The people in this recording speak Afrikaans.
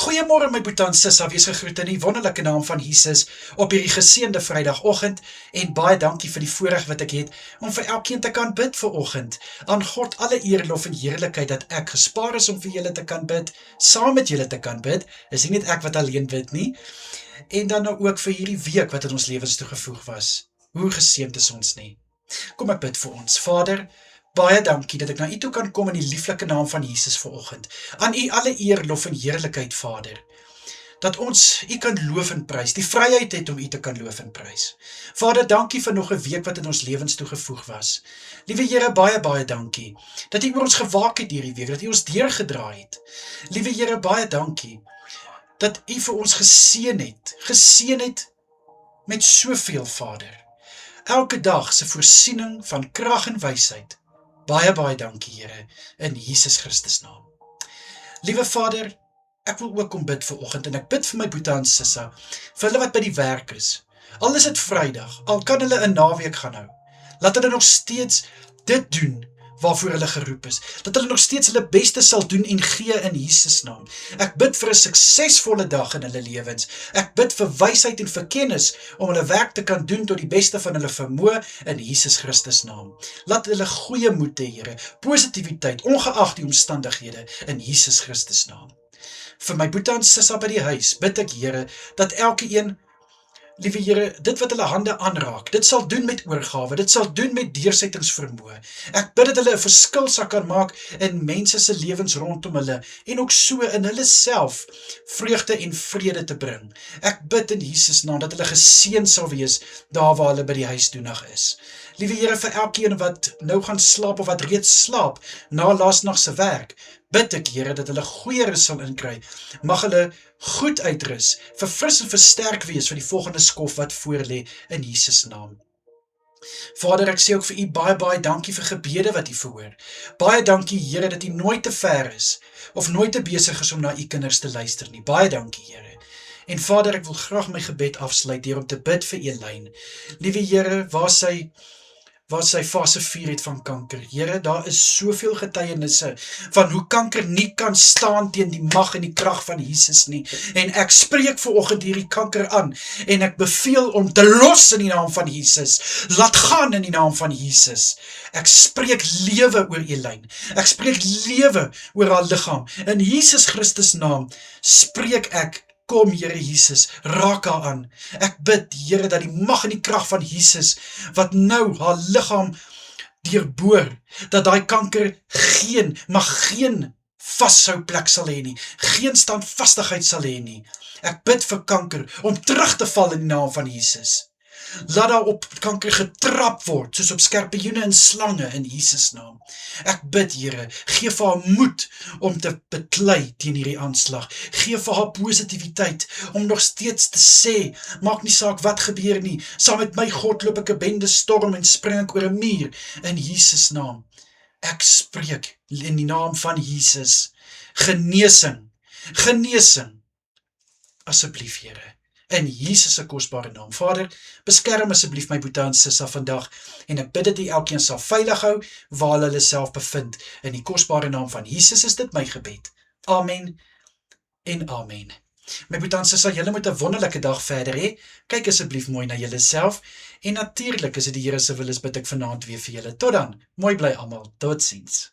Goeiemôre my boetie en sissa, wees gegroet in die wonderlike naam van Jesus op hierdie geseënde Vrydagoggend en baie dankie vir die voorreg wat ek het om vir elkeen te kan bid vanoggend. Aan God alle eer, lof en heerlikheid dat ek gespaar is om vir julle te kan bid, saam met julle te kan bid. Is nie net ek wat alleen bid nie. En dan nou ook vir hierdie week wat in ons lewens toegevoeg was. Hoe geseënd is ons nie. Kom ek bid vir ons. Vader, baie dankie dat ek na u toe kan kom in die lieflike naam van Jesus vanoggend. Aan u alle eer, lof en heerlikheid, Vader. Dat ons u kan loof en prys, die vryheid het om u te kan loof en prys. Vader, dankie vir nog 'n week wat in ons lewens toegevoeg was. Liewe Here, baie dankie dat u oor ons gewaak het hierdie week, dat u ons deurgedraai het. Liewe Here, baie dankie dat u vir ons geseën het met soveel, Vader. Elke dag se voorsiening van krag en wysheid. Baie dankie, Here, in Jesus Christus naam. Liewe Vader, ek wil ook kom bid vanoggend en ek bid vir my boetie en sissa, vir hulle wat by die werk is. Al is dit Vrydag, al kan hulle 'n naweek gaan hou. Laat hulle nog steeds dit doen waarvoor hulle geroep is. Dat hulle nog steeds hulle beste sal doen en gee in Jesus naam. Ek bid vir 'n suksesvolle dag in hulle lewens. Ek bid vir wysheid en vir kennis om hulle werk te kan doen tot die beste van hulle vermoë in Jesus Christus naam. Laat hulle goeie moed hê, Here, positiwiteit, ongeag die omstandighede in Jesus Christus naam. Vir my boetie en sissa by die huis, bid ek, Here, dat elke een, liewe Here, dit wat hulle hande aanraak, dit sal doen met oorgawe, dit sal doen met deursettingsvermoë. Ek bid dat hulle 'n verskil sal kan maak in mense se lewens rondom hulle, en ook so in hulle self vreugde en vrede te bring. Ek bid in Jesus naam dat hulle geseën sal wees daar waar hulle by die huisdoenig is. Liewe Here, vir elkeen wat nou gaan slaap of wat reeds slaap na laasnag se werk, bid ek, Here, dat hulle goeie rus sal inkry. Mag hulle goed uitrus, verfris en versterk wees vir die volgende skof wat voorlê in Jesus naam. Vader, ek sê ook vir u baie dankie vir gebede wat u verhoor. Baie dankie, Here, dat u nooit te ver is of nooit te besig is om na u kinders te luister nie. Baie dankie, Here. En Vader, ek wil graag my gebed afsluit deur om te bid vir Elyn. Liewe Here, waar sy fase 4 het van kanker. Here, daar is soveel getuienisse van hoe kanker nie kan staan teen die mag en die krag van Jesus nie. En ek spreek vanoggend hierdie kanker aan en ek beveel om te los in die naam van Jesus. Laat gaan in die naam van Jesus. Ek spreek lewe oor Elyn. Ek spreek lewe oor haar liggaam. In Jesus Christus naam spreek ek, kom Here Jesus, raak haar aan. Ek bid, Here, dat die mag en die krag van Jesus, wat nou haar liggaam deurboor, dat daai kanker mag geen vashou plek sal hê nie, geen standvastigheid sal hê nie. Ek bid vir kanker om terug te val in die naam van Jesus. Laat daar op kanker getrap word, soos op skorpioene en slange in Jesus naam. Ek bid, Here, gee vir haar moed om te beklei teen hierdie aanslag. Gee vir haar positiwiteit om nog steeds te sê, maak nie saak wat gebeur nie, saam met my God loop ek 'n bende storm en spring ek oor 'n muur in Jesus naam. Ek spreek in die naam van Jesus genesing, asseblief, Here. In Jesus se kosbare naam. Vader, beskerm asseblief my boetie en sissa vandag en ek bid dat u elkeen sal veilig hou waar hulle self bevind. In die kosbare naam van Jesus is dit my gebed. Amen en amen. My boetie en sissa, julle moet 'n wonderlike dag verder hê. Kyk asseblief mooi na julle self en natuurlik as dit die Here se wil is, bid ek vanaand weer vir julle. Tot dan. Mooi bly almal. Totsiens.